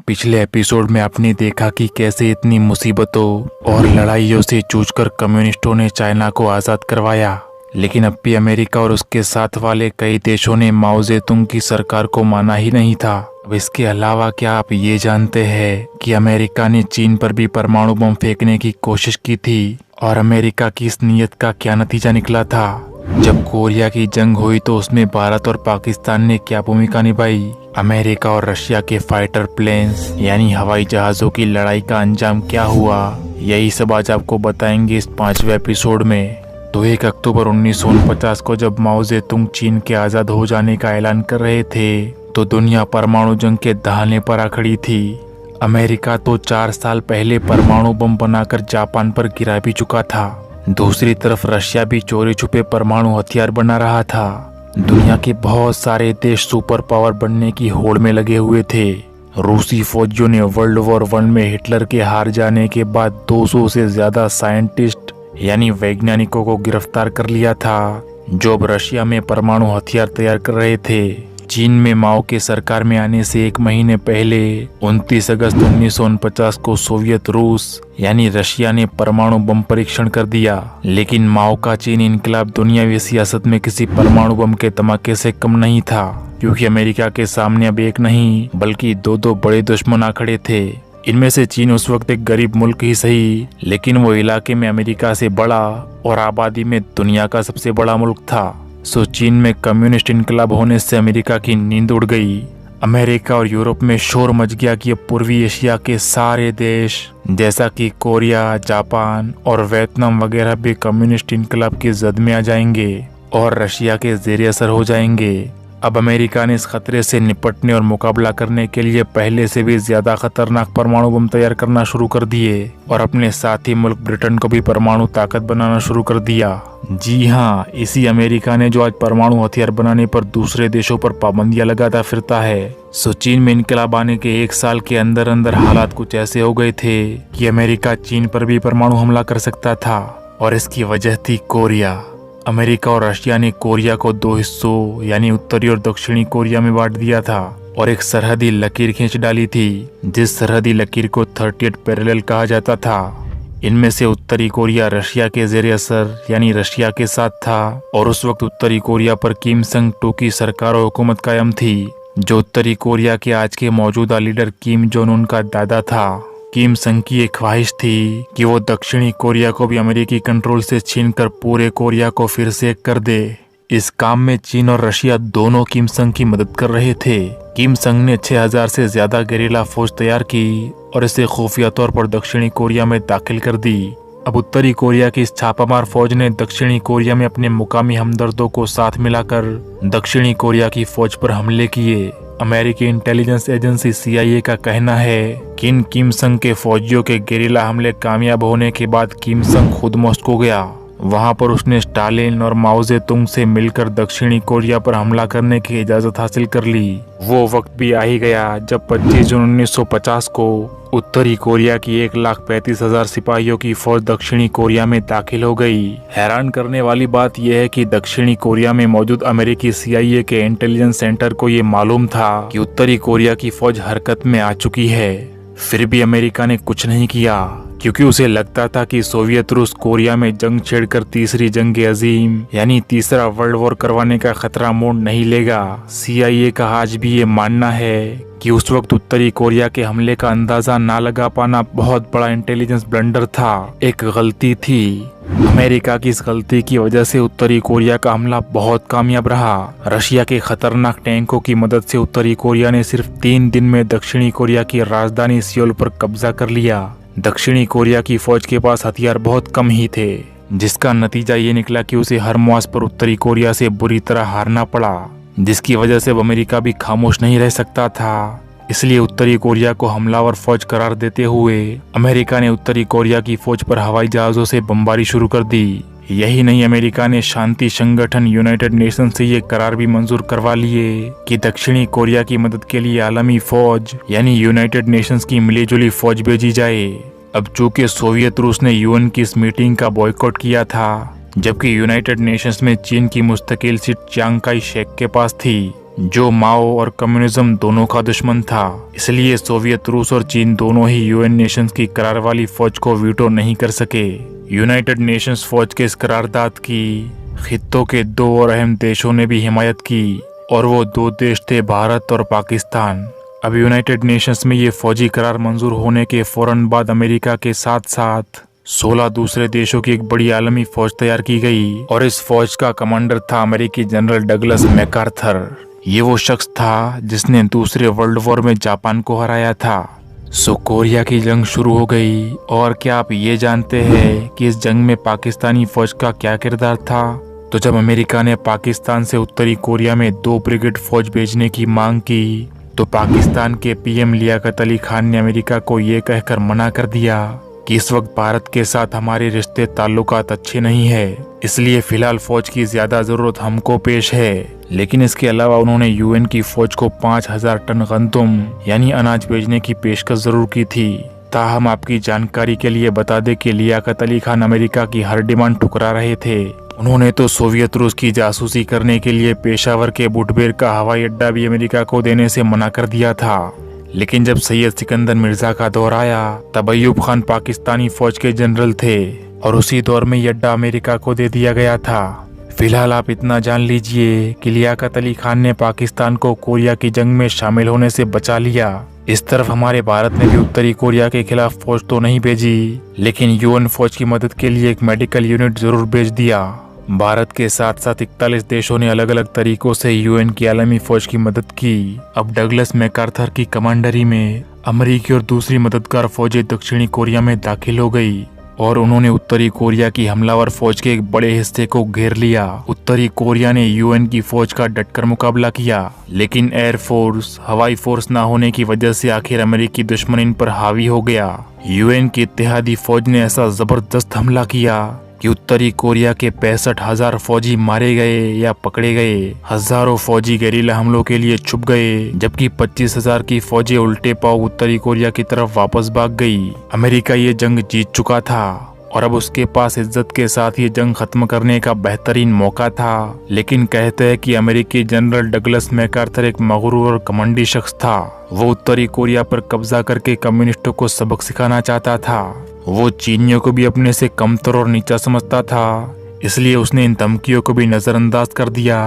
पिछले एपिसोड में आपने देखा कि कैसे इतनी मुसीबतों और लड़ाइयों से जूझकर कम्युनिस्टों ने चाइना को आज़ाद करवाया, लेकिन अब भी अमेरिका और उसके साथ वाले कई देशों ने माओ जेतुंग की सरकार को माना ही नहीं था। अब इसके अलावा क्या आप ये जानते हैं कि अमेरिका ने चीन पर भी परमाणु बम फेंकने की कोशिश की थी और अमेरिका की इस नीयत का क्या नतीजा निकला था? जब कोरिया की जंग हुई तो उसमें भारत और पाकिस्तान ने क्या भूमिका निभाई? अमेरिका और रशिया के फाइटर प्लेन्स यानी हवाई जहाजों की लड़ाई का अंजाम क्या हुआ? यही सब आज आपको बताएंगे इस 5वें एपिसोड में। तो 1 अक्टूबर 1949 को जब माओ जेतुंग चीन के आज़ाद हो जाने का ऐलान कर रहे थे तो दुनिया परमाणु जंग के दहाने पर आ खड़ी थी। अमेरिका तो 4 साल पहले परमाणु बम बनाकर जापान पर गिरा भी चुका था। दूसरी तरफ रशिया भी चोरी छुपे परमाणु हथियार बना रहा था। दुनिया के बहुत सारे देश सुपर पावर बनने की होड़ में लगे हुए थे। रूसी फौजियों ने वर्ल्ड वॉर 1 में हिटलर के हार जाने के बाद 200 से ज्यादा साइंटिस्ट यानी वैज्ञानिकों को गिरफ्तार कर लिया था, जो अब रशिया में परमाणु हथियार तैयार कर रहे थे। चीन में माओ के सरकार में आने से 1 महीने पहले 29 अगस्त 1949 को सोवियत रूस यानी रशिया ने परमाणु बम परीक्षण कर दिया, लेकिन माओ का चीन इनकलाब दुनियावी सियासत में किसी परमाणु बम के धमाके से कम नहीं था, क्योंकि अमेरिका के सामने अब एक नहीं बल्कि 2 बड़े दुश्मन आ खड़े थे। इनमें से चीन उस वक्त एक गरीब मुल्क ही सही, लेकिन वो इलाके में अमेरिका से बड़ा और आबादी में दुनिया का सबसे बड़ा मुल्क था। चीन में कम्युनिस्ट इनकलाब होने से अमेरिका की नींद उड़ गई। अमेरिका और यूरोप में शोर मच गया कि अब पूर्वी एशिया के सारे देश जैसा कि कोरिया, जापान और वियतनाम वगैरह भी कम्युनिस्ट इनकलाब की जद में आ जाएंगे और रशिया के ज़ेरे असर हो जाएंगे। अब अमेरिका ने इस खतरे से निपटने और मुकाबला करने के लिए पहले से भी ज्यादा खतरनाक परमाणु बम तैयार करना शुरू कर दिए और अपने साथी मुल्क ब्रिटेन को भी परमाणु ताकत बनाना शुरू कर दिया। जी हाँ, इसी अमेरिका ने जो आज परमाणु हथियार बनाने पर दूसरे देशों पर पाबंदियां लगाता फिरता है। चीन में इनकलाब आने के 1 साल के अंदर अंदर हालात कुछ ऐसे हो गए थे कि अमेरिका चीन पर भी परमाणु हमला कर सकता था, और इसकी वजह थी कोरिया। अमेरिका और रशिया ने कोरिया को 2 हिस्सों यानी उत्तरी और दक्षिणी कोरिया में बांट दिया था और एक सरहदी लकीर खींच डाली थी, जिस सरहदी लकीर को 38 पैरेलल कहा जाता था। इनमें से उत्तरी कोरिया रशिया के ज़ेरे असर यानी रशिया के साथ था, और उस वक्त उत्तरी कोरिया पर किम संग टू की सरकार और हुकूमत कायम थी, जो उत्तरी कोरिया के आज के मौजूदा लीडर किम जोंग उन का दादा था। किम संग की एक ख्वाहिश थी कि वो दक्षिणी कोरिया को भी अमेरिकी कंट्रोल से छीनकर पूरे कोरिया को फिर से एक कर दे। इस काम में चीन और रशिया दोनों किम संग की मदद कर रहे थे। किम संग ने 6000 से ज्यादा गेरिला फौज तैयार की और इसे खुफिया तौर पर दक्षिणी कोरिया में दाखिल कर दी। अब उत्तरी कोरिया की इस छापामार फौज ने दक्षिणी कोरिया में अपने मुकामी हमदर्दों को साथ मिलाकर दक्षिणी कोरिया की फौज पर हमले किए। अमेरिकी इंटेलिजेंस एजेंसी CIA का कहना है कि इन किम संग के फौजियों के गेरिला हमले कामयाब होने के बाद किम संग खुद मॉस्को गया। वहां पर उसने स्टालिन और माओ जेतुंग से मिलकर दक्षिणी कोरिया पर हमला करने की इजाजत हासिल कर ली। वो वक्त भी आ ही गया जब 25 जून 1950 को उत्तरी कोरिया की 1,35,000 सिपाहियों की फौज दक्षिणी कोरिया में दाखिल हो गई। हैरान करने वाली बात यह है कि दक्षिणी कोरिया में मौजूद अमेरिकी CIA के इंटेलिजेंस सेंटर को ये मालूम था कि उत्तरी कोरिया की फौज हरकत में आ चुकी है, फिर भी अमेरिका ने कुछ नहीं किया, क्योंकि उसे लगता था कि सोवियत रूस कोरिया में जंग छेड़कर तीसरी जंग अजीम यानी तीसरा वर्ल्ड वॉर करवाने का खतरा मोड़ नहीं लेगा। CIA का आज भी ये मानना है कि उस वक्त उत्तरी कोरिया के हमले का अंदाजा ना लगा पाना बहुत बड़ा इंटेलिजेंस ब्लंडर था, एक गलती थी। अमेरिका की इस गलती की वजह से उत्तरी कोरिया का हमला बहुत कामयाब रहा। रशिया के खतरनाक टैंकों की मदद से उत्तरी कोरिया ने सिर्फ 3 दिन में दक्षिणी कोरिया की राजधानी सियोल पर कब्जा कर लिया। दक्षिणी कोरिया की फौज के पास हथियार बहुत कम ही थे, जिसका नतीजा ये निकला कि उसे हर मुआज पर उत्तरी कोरिया से बुरी तरह हारना पड़ा, जिसकी वजह से अब अमेरिका भी खामोश नहीं रह सकता था। इसलिए उत्तरी कोरिया को हमलावर फौज करार देते हुए अमेरिका ने उत्तरी कोरिया की फौज पर हवाई जहाजों से बमबारी शुरू कर दी। यही नहीं, अमेरिका ने शांति संगठन यूनाइटेड नेशन से ये करार भी मंजूर करवा लिए कि दक्षिणी कोरिया की मदद के लिए आलमी फौज यानी यूनाइटेड नेशंस की मिलीजुली फौज भेजी जाए। अब चूंकि सोवियत रूस ने UN की इस मीटिंग का बॉयकॉट किया था, जबकि यूनाइटेड नेशंस में चीन की मुस्तकिल सीट चियांग काई शेक के पास थी, जो माओ और कम्युनिज्म दोनों का दुश्मन था। इसलिए सोवियत रूस और चीन दोनों ही यूएन नेशंस की करार वाली फौज को वीटो नहीं कर सके। यूनाइटेड नेशंस फौज के इस करारदाद की खित्तों के दो और अहम देशों ने भी हिमायत की, और वो दो देश थे भारत और पाकिस्तान। अब यूनाइटेड नेशंस में ये फौजी करार मंजूर होने के फौरन बाद अमेरिका के साथ साथ 16 दूसरे देशों की एक बड़ी आलमी फौज तैयार की गई, और इस फौज का कमांडर था अमेरिकी जनरल डगलस मैकार्थर। ये वो शख्स था जिसने दूसरे वर्ल्ड वॉर में जापान को हराया था। सो कोरिया की जंग शुरू हो गई, और क्या आप ये जानते हैं कि इस जंग में पाकिस्तानी फौज का क्या किरदार था? तो जब अमेरिका ने पाकिस्तान से उत्तरी कोरिया में 2 ब्रिगेड फौज भेजने की मांग की, तो पाकिस्तान के पीएम लियाकत अली खान ने अमेरिका को ये कहकर मना कर दिया कि इस वक्त भारत के साथ हमारे रिश्ते ताल्लुकात अच्छे नहीं है, इसलिए फिलहाल फौज की ज्यादा जरूरत हमको पेश है। लेकिन इसके अलावा उन्होंने यूएन की फौज को 5000 टन गंदुम यानी अनाज भेजने की पेशकश जरूर की थी। ताहम आपकी जानकारी के लिए बता दें कि लियाकत अली खान अमेरिका की हर डिमांड ठुकरा रहे थे। उन्होंने तो सोवियत रूस की जासूसी करने के लिए पेशावर के बुटबेर का हवाई अड्डा भी अमेरिका को देने से मना कर दिया था। लेकिन जब सैयद सिकंदर मिर्जा का दौर आया, तब अयूब खान पाकिस्तानी फौज के जनरल थे, और उसी दौर में ये अड्डा अमेरिका को दे दिया गया था। फिलहाल आप इतना जान लीजिए कि लियाकत अली खान ने पाकिस्तान को कोरिया की जंग में शामिल होने से बचा लिया। इस तरफ हमारे भारत ने भी उत्तरी कोरिया के खिलाफ फौज तो नहीं भेजी, लेकिन यूएन फौज की मदद के लिए एक मेडिकल यूनिट जरूर भेज दिया। भारत के साथ साथ 41 देशों ने अलग अलग तरीकों से यूएन की आलमी फौज की मदद की। अब डगलस मैकार्थर की कमांडरी में अमेरिकी और दूसरी मददगार फौजें दक्षिणी कोरिया में दाखिल हो गई, और उन्होंने उत्तरी कोरिया की हमलावर फौज के एक बड़े हिस्से को घेर लिया। उत्तरी कोरिया ने यूएन की फौज का डटकर मुकाबला किया, लेकिन एयरफोर्स, हवाई फोर्स न होने की वजह से आखिर अमेरिकी दुश्मन इन पर हावी हो गया। यूएन की इत्तेहादी फौज ने ऐसा जबरदस्त हमला किया कि उत्तरी कोरिया के 65,000 फौजी मारे गए या पकड़े गए। हजारों फौजी गेरिला हमलों के लिए छुप गए, जबकि 25,000 की फौजें उल्टे पांव उत्तरी कोरिया की तरफ वापस भाग गई। अमेरिका ये जंग जीत चुका था, और अब उसके पास इज्जत के साथ ये जंग खत्म करने का बेहतरीन मौका था। लेकिन कहते हैं कि अमेरिकी जनरल डगलस मैकार्थर एक मगरूर और घमंडी शख्स था। वो उत्तरी कोरिया पर कब्जा करके कम्युनिस्टों को सबक सिखाना चाहता था। वो चीनियों को भी अपने से कमतर और नीचा समझता था, इसलिए उसने इन धमकियों को भी नजरअंदाज कर दिया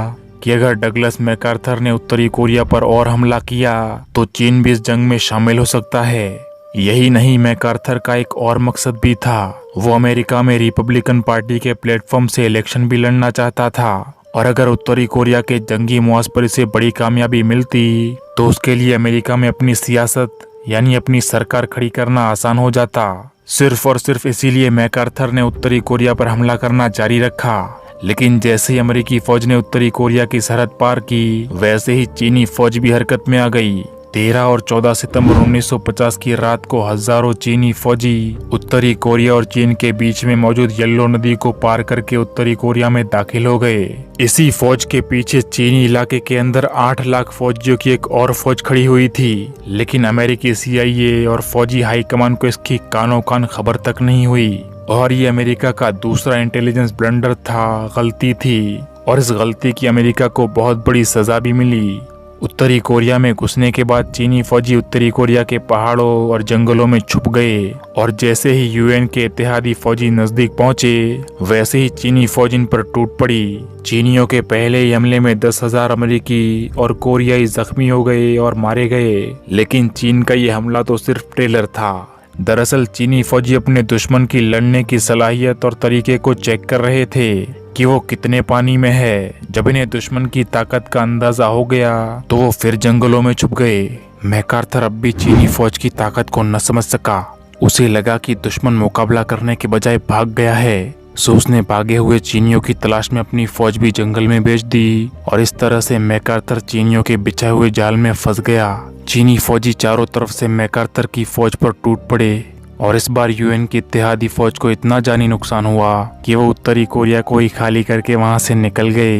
कि अगर डगलस मैकार्थर ने उत्तरी कोरिया पर और हमला किया तो चीन भी इस जंग में शामिल हो सकता है। यही नहीं, मैकार्थर का एक और मकसद भी था। वो अमेरिका में रिपब्लिकन पार्टी के प्लेटफॉर्म से इलेक्शन भी लड़ना चाहता था, और अगर उत्तरी कोरिया के जंगी मुआसपरी से बड़ी कामयाबी मिलती तो उसके लिए अमेरिका में अपनी सियासत यानी अपनी सरकार खड़ी करना आसान हो जाता। सिर्फ और सिर्फ इसीलिए मैकार्थर ने उत्तरी कोरिया पर हमला करना जारी रखा। लेकिन जैसे ही अमेरिकी फौज ने उत्तरी कोरिया की सरहद पार की, वैसे ही चीनी फौज भी हरकत में आ गई। 13 और 14 सितंबर 1950 की रात को हजारों चीनी फौजी उत्तरी कोरिया और चीन के बीच में मौजूद येलो नदी को पार करके उत्तरी कोरिया में दाखिल हो गए। इसी फौज के पीछे चीनी इलाके के अंदर 8 लाख फौजियों की एक और फौज खड़ी हुई थी। लेकिन अमेरिकी CIA और फौजी हाईकमान को इसकी कानो कान खबर तक नहीं हुई, और ये अमेरिका का दूसरा इंटेलिजेंस ब्लंडर था, गलती थी, और इस गलती की अमेरिका को बहुत बड़ी सजा भी मिली। उत्तरी कोरिया में घुसने के बाद चीनी फौजी उत्तरी कोरिया के पहाड़ों और जंगलों में छुप गए, और जैसे ही यूएन के इत्तेहादी फौजी नजदीक पहुंचे, वैसे ही चीनी फौज इन पर टूट पड़ी। चीनियों के पहले ही हमले में 10,000 अमेरिकी और कोरियाई जख्मी हो गए और मारे गए। लेकिन चीन का ये हमला तो सिर्फ ट्रेलर था। दरअसल चीनी फौजी अपने दुश्मन की लड़ने की सलाहियत और तरीके को चेक कर रहे थे कि वो कितने पानी में है। जब इन्हें दुश्मन की ताकत का अंदाजा हो गया तो वो फिर जंगलों में छुप गए। मैकार्थर अब भी चीनी फौज की ताकत को न समझ सका। उसे लगा कि दुश्मन मुकाबला करने के बजाय भाग गया है, सो उसने भागे हुए चीनियों की तलाश में अपनी फौज भी जंगल में भेज दी, और इस तरह से मैकार्थर चीनियों के बिछाए हुए जाल में फंस गया। चीनी फौजी चारों तरफ से मैकार्थर की फौज पर टूट पड़े, और इस बार यूएन की इत्तेहादी फौज को इतना जानी नुकसान हुआ कि वो उत्तरी कोरिया को ही खाली करके वहां से निकल गए।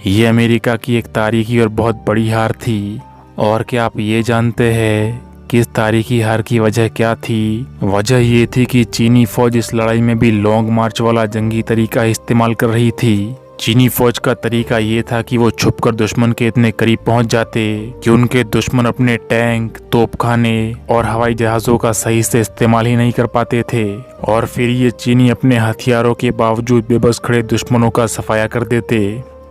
ये अमेरिका की एक तारीखी और बहुत बड़ी हार थी। और क्या आप ये जानते हैं कि इस तारीखी हार की वजह क्या थी? वजह ये थी कि चीनी फौज इस लड़ाई में भी लॉन्ग मार्च वाला जंगी तरीका इस्तेमाल कर रही थी। चीनी फौज का तरीका ये था कि वो छुपकर दुश्मन के इतने करीब पहुंच जाते कि उनके दुश्मन अपने टैंक, तोपखाने और हवाई जहाजों का सही से इस्तेमाल ही नहीं कर पाते थे, और फिर ये चीनी अपने हथियारों के बावजूद बेबस खड़े दुश्मनों का सफाया कर देते।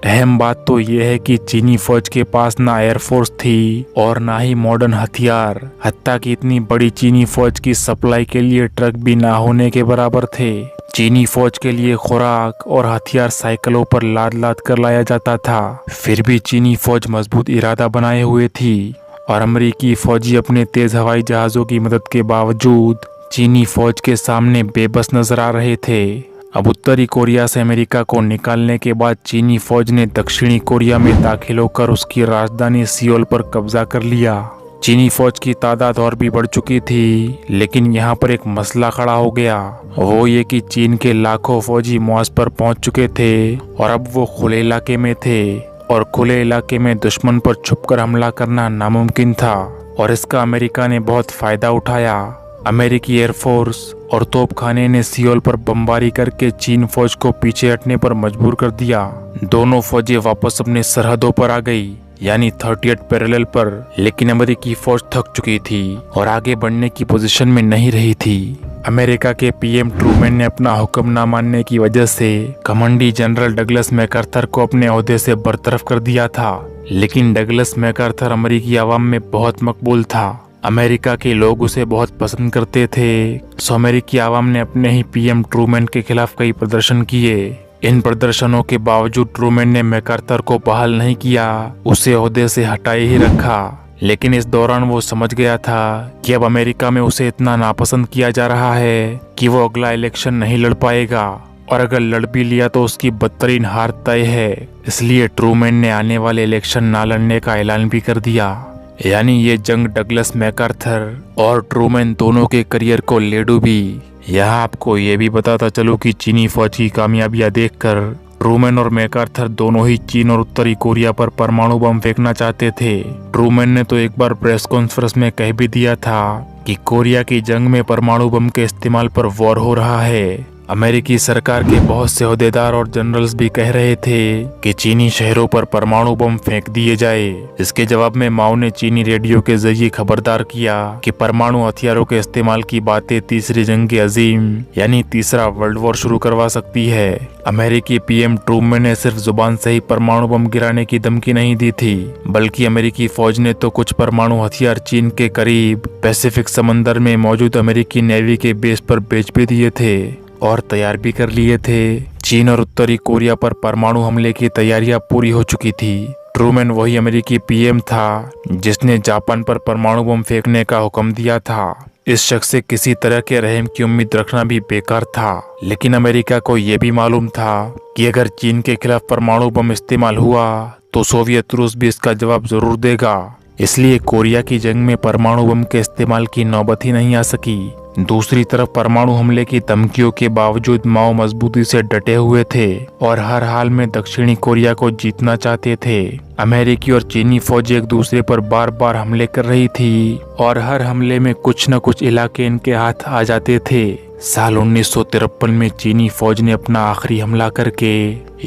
अहम बात तो यह है कि चीनी फौज के पास ना एयरफोर्स थी और ना ही मॉडर्न हथियार, हत्ता कि इतनी बड़ी चीनी फौज की सप्लाई के लिए ट्रक भी ना होने के बराबर थे। चीनी फौज के लिए खुराक और हथियार साइकिलों पर लाद लाद कर लाया जाता था। फिर भी चीनी फौज मजबूत इरादा बनाए हुए थी और अमेरिकी फौजी अपने तेज हवाई जहाजों की मदद के बावजूद चीनी फौज के सामने बेबस नजर आ रहे थे। अब उत्तरी कोरिया से अमेरिका को निकालने के बाद चीनी फौज ने दक्षिणी कोरिया में दाखिल होकर उसकी राजधानी सियोल पर कब्जा कर लिया। चीनी फौज की तादाद और भी बढ़ चुकी थी, लेकिन यहाँ पर एक मसला खड़ा हो गया। वो ये कि चीन के लाखों फौजी मौज पर पहुंच चुके थे और अब वो खुले इलाके में थे, और खुले इलाके में दुश्मन पर छुपकर हमला करना नामुमकिन था, और इसका अमेरिका ने बहुत फायदा उठाया। अमेरिकी एयरफोर्स और तोपखाने ने सियोल पर बमबारी करके चीन फौज को पीछे हटने पर मजबूर कर दिया। दोनों फौजें वापस अपने सरहदों पर आ गई, यानी 38 पैरेलल पर, लेकिन अमेरिकी फौज थक चुकी थी और आगे बढ़ने की पोजीशन में नहीं रही थी। अमेरिका के पीएम ट्रूमैन ने अपना हुक्म न मानने की वजह से कमांडी जनरल डगलस मैकार्थर को अपने ओहदे से बरतरफ कर दिया था, लेकिन डगलस मैकार्थर अमेरिकी आवाम में बहुत मकबूल था। अमेरिका के लोग उसे बहुत पसंद करते थे, सो अमेरिकी आवाम ने अपने ही पीएम ट्रूमैन के खिलाफ कई प्रदर्शन किए। इन प्रदर्शनों के बावजूद ट्रूमैन ने मैकार्थर को बहाल नहीं किया, उसे ओहदे से हटाए ही रखा। लेकिन इस दौरान वो समझ गया था कि अब अमेरिका में उसे इतना नापसंद किया जा रहा है कि वो अगला इलेक्शन नहीं लड़ पाएगा, और अगर लड़ भी लिया तो उसकी बदतरीन हार तय है। इसलिए ट्रूमैन ने आने वाले इलेक्शन ना लड़ने का ऐलान भी कर दिया। यानी ये जंग डगलस मैकार्थर और ट्रूमैन दोनों के करियर को ले डूबी। यहाँ आपको ये भी बताता चलूं कि चीनी फौज की कामयाबियां देखकर ट्रूमैन और मैकार्थर दोनों ही चीन और उत्तरी कोरिया पर परमाणु बम फेंकना चाहते थे। ट्रूमैन ने तो एक बार प्रेस कॉन्फ्रेंस में कह भी दिया था कि कोरिया की जंग में परमाणु बम के इस्तेमाल पर वॉर हो रहा है। अमेरिकी सरकार के बहुत से ओहदेदार और जनरल्स भी कह रहे थे कि चीनी शहरों पर परमाणु बम फेंक दिए जाए। इसके जवाब में माओ ने चीनी रेडियो के जरिए खबरदार किया कि परमाणु हथियारों के इस्तेमाल की बातें तीसरी जंग अजीम यानी तीसरा वर्ल्ड वॉर शुरू करवा सकती है। अमेरिकी पीएम ट्रूमैन ने सिर्फ जुबान से ही परमाणु बम गिराने की धमकी नहीं दी थी, बल्कि अमेरिकी फौज ने तो कुछ परमाणु हथियार चीन के करीब पैसिफिक समंदर में मौजूद अमेरिकी नेवी के बेस पर बेच भी दिए थे और तैयार भी कर लिए थे। चीन और उत्तरी कोरिया पर परमाणु हमले की तैयारियां पूरी हो चुकी थी। ट्रूमैन वही अमेरिकी पीएम था जिसने जापान पर परमाणु बम फेंकने का हुक्म दिया था। इस शख्स से किसी तरह के रहम की उम्मीद रखना भी बेकार था, लेकिन अमेरिका को यह भी मालूम था कि अगर चीन के खिलाफ परमाणु बम इस्तेमाल हुआ तो सोवियत रूस भी इसका जवाब जरूर देगा। इसलिए कोरिया की जंग में परमाणु बम के इस्तेमाल की नौबत ही नहीं आ सकी। दूसरी तरफ परमाणु हमले की धमकियों के बावजूद माओ मजबूती से डटे हुए थे और हर हाल में दक्षिणी कोरिया को जीतना चाहते थे। अमेरिकी और चीनी फौज एक दूसरे पर बार बार हमले कर रही थी और हर हमले में कुछ न कुछ इलाके इनके हाथ आ जाते थे। साल 1953 में चीनी फौज ने अपना आखिरी हमला करके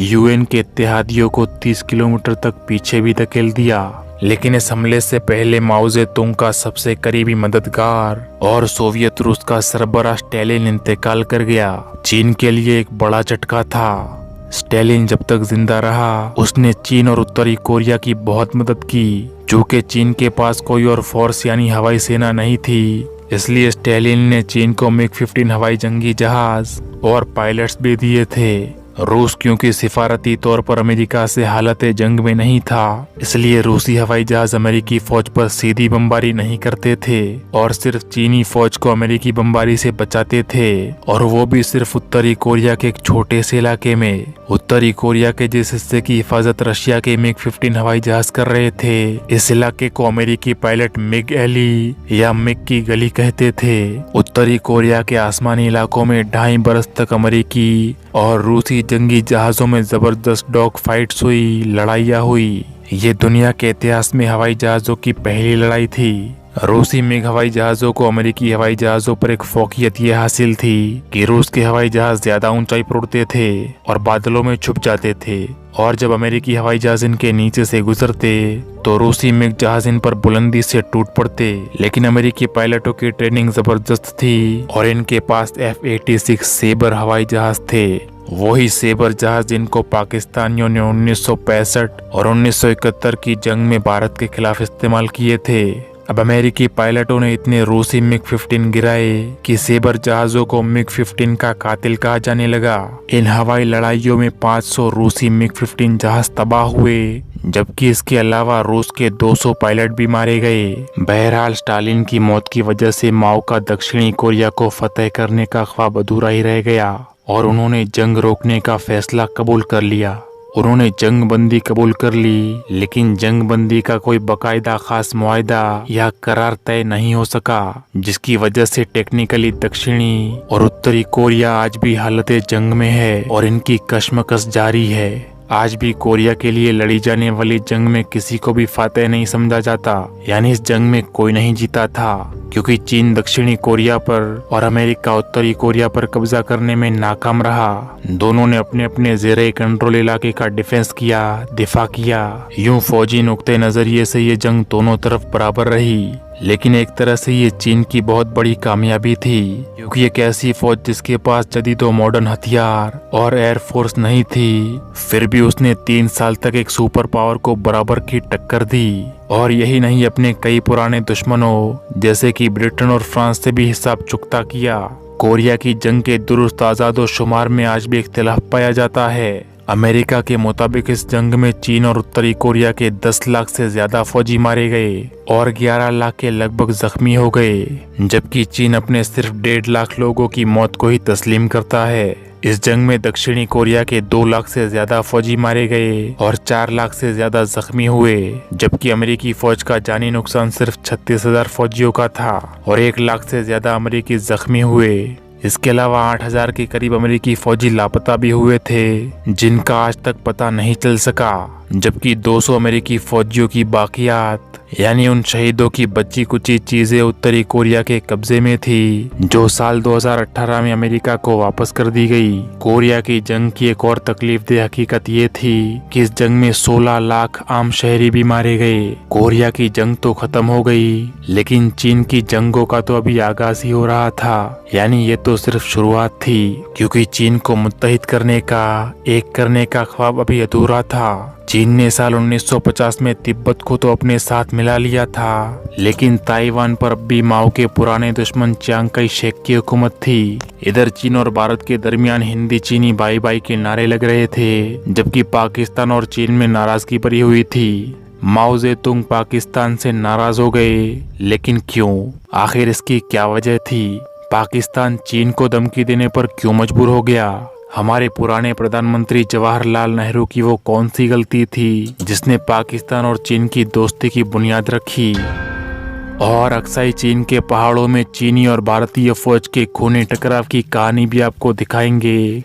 यूएन के इत्तेहादियों को 30 किलोमीटर तक पीछे भी धकेल दिया। लेकिन इस हमले से पहले माओ जेतुंग का सबसे करीबी मददगार और सोवियत रूस का सरबराह स्टालिन इंतकाल कर गया। चीन के लिए एक बड़ा झटका था। स्टालिन जब तक जिंदा रहा उसने चीन और उत्तरी कोरिया की बहुत मदद की। चूंकि चीन के पास कोई और फोर्स यानी हवाई सेना नहीं थी, इसलिए स्टालिन ने चीन को मिग-15 हवाई जंगी जहाज और पायलट्स भी दिए थे। रूस क्योंकि सिफारती तौर पर अमेरिका से हालत जंग में नहीं था, इसलिए रूसी हवाई जहाज अमेरिकी फौज पर सीधी बमबारी नहीं करते थे और सिर्फ चीनी फौज को अमेरिकी बमबारी से बचाते थे, और वो भी सिर्फ उत्तरी कोरिया के एक छोटे से इलाके में। उत्तरी कोरिया के जिस हिस्से की हिफाजत रशिया के मिग-15 हवाई जहाज कर रहे थे, इस इलाके को अमेरिकी पायलट मिग एली या मिग की गली कहते थे। उत्तरी कोरिया के आसमानी इलाकों में 2.5 बरस तक अमेरिकी और रूसी जंगी जहाजों में जबरदस्त डॉग फाइट्स हुई, लड़ाइयाँ हुई। ये दुनिया के इतिहास में हवाई जहाजों की पहली लड़ाई थी। रूसी मिग हवाई जहाजों को अमेरिकी हवाई जहाजों पर एक फोकियत ये हासिल थी कि रूस के हवाई जहाज ज्यादा ऊंचाई पर उड़ते थे और बादलों में छुप जाते थे, और जब अमेरिकी हवाई जहाज इनके नीचे से गुजरते तो रूसी मिग जहाज इन पर बुलंदी से टूट पड़ते। लेकिन अमेरिकी पायलटों की ट्रेनिंग जबरदस्त थी और इनके पास F-86 सेबर हवाई जहाज थे। वही सेबर जहाज जिनको पाकिस्तानियों ने 1965 और 1971 की जंग में भारत के खिलाफ इस्तेमाल किए थे। अब अमेरिकी पायलटों ने इतने रूसी मिग 15 गिराए कि सेबर जहाजों को मिग 15 का कातिल कहा जाने लगा। इन हवाई लड़ाइयों में 500 रूसी मिग 15 जहाज तबाह हुए, जबकि इसके अलावा रूस के 200 पायलट भी मारे गए। बहरहाल स्टालिन की मौत की वजह से माओ का दक्षिणी कोरिया को फतेह करने का ख्वाब अधूरा ही रह गया और उन्होंने जंग रोकने का फैसला कबूल कर लिया। उन्होंने जंग बंदी कबूल कर ली, लेकिन जंग बंदी का कोई बकायदा खास मुआहदा या करार तय नहीं हो सका, जिसकी वजह से टेक्निकली दक्षिणी और उत्तरी कोरिया आज भी हालत जंग में है और इनकी कशमकश जारी है। आज भी कोरिया के लिए लड़ी जाने वाली जंग में किसी को भी फातेह नहीं समझा जाता, यानी इस जंग में कोई नहीं जीता था, क्योंकि चीन दक्षिणी कोरिया पर और अमेरिका उत्तरी कोरिया पर कब्जा करने में नाकाम रहा। दोनों ने अपने अपने ज़ेरे कंट्रोल इलाके का डिफेंस किया, दिफा किया। यूं फौजी नुक्ते नजरिए से ये जंग दोनों तरफ बराबर रही, लेकिन एक तरह से ये चीन की बहुत बड़ी कामयाबी थी, क्योंकि एक ऐसी फौज जिसके पास जदीद और मॉडर्न हथियार और एयरफोर्स नहीं थी, फिर भी उसने 3 साल तक एक सुपर पावर को बराबर की टक्कर दी। और यही नहीं, अपने कई पुराने दुश्मनों जैसे कि ब्रिटेन और फ्रांस से भी हिसाब चुकता किया। कोरिया की जंग के दुरुस्त आजादो शुमार में आज भी इख्तिलाफ पाया जाता है। अमेरिका के मुताबिक इस जंग में चीन और उत्तरी कोरिया के 10 लाख से ज्यादा फौजी मारे गए और 11 लाख के लगभग जख्मी हो गए, जबकि चीन अपने सिर्फ 1.5 लाख लोगों की मौत को ही तस्लीम करता है। इस जंग में दक्षिणी कोरिया के 2 लाख से ज्यादा फौजी मारे गए और 4 लाख से ज्यादा जख्मी हुए, जबकि अमेरिकी फौज का जानी नुकसान सिर्फ 36,000 फौजियों का था और 1 लाख से ज्यादा अमेरिकी जख्मी हुए। इसके अलावा 8,000 के करीब अमेरिकी फौजी लापता भी हुए थे, जिनका आज तक पता नहीं चल सका, जबकि 200 अमेरिकी फौजियों की बाकियात यानी उन शहीदों की बची कुची चीजें उत्तरी कोरिया के कब्जे में थी, जो साल 2018 में अमेरिका को वापस कर दी गई। कोरिया की जंग की एक और तकलीफदेह हकीकत ये थी कि इस जंग में 16 लाख आम शहरी भी मारे गए। कोरिया की जंग तो खत्म हो गई, लेकिन चीन की जंगों का तो अभी आगाज ही हो रहा था, यानी ये तो सिर्फ शुरुआत थी, क्योंकि चीन को मुत्तहिद करने का, एक करने का ख्वाब अभी अधूरा था। चीन ने साल 1950 में तिब्बत को तो अपने साथ मिला लिया था, लेकिन ताइवान पर अब भी माओ के पुराने दुश्मन चियांग काई शेक की हुकूमत थी। इधर चीन और भारत के दरमियान हिंदी चीनी बाई बाई के नारे लग रहे थे, जबकि पाकिस्तान और चीन में नाराजगी भरी हुई थी। माओ जेतुंग पाकिस्तान से नाराज हो गए, लेकिन क्यों? आखिर इसकी क्या वजह थी? पाकिस्तान चीन को धमकी देने पर क्यों मजबूर हो गया? हमारे पुराने प्रधानमंत्री जवाहरलाल नेहरू की वो कौन सी गलती थी जिसने पाकिस्तान और चीन की दोस्ती की बुनियाद रखी? और अक्साई चीन के पहाड़ों में चीनी और भारतीय फौज के खूनी टकराव की कहानी भी आपको दिखाएंगे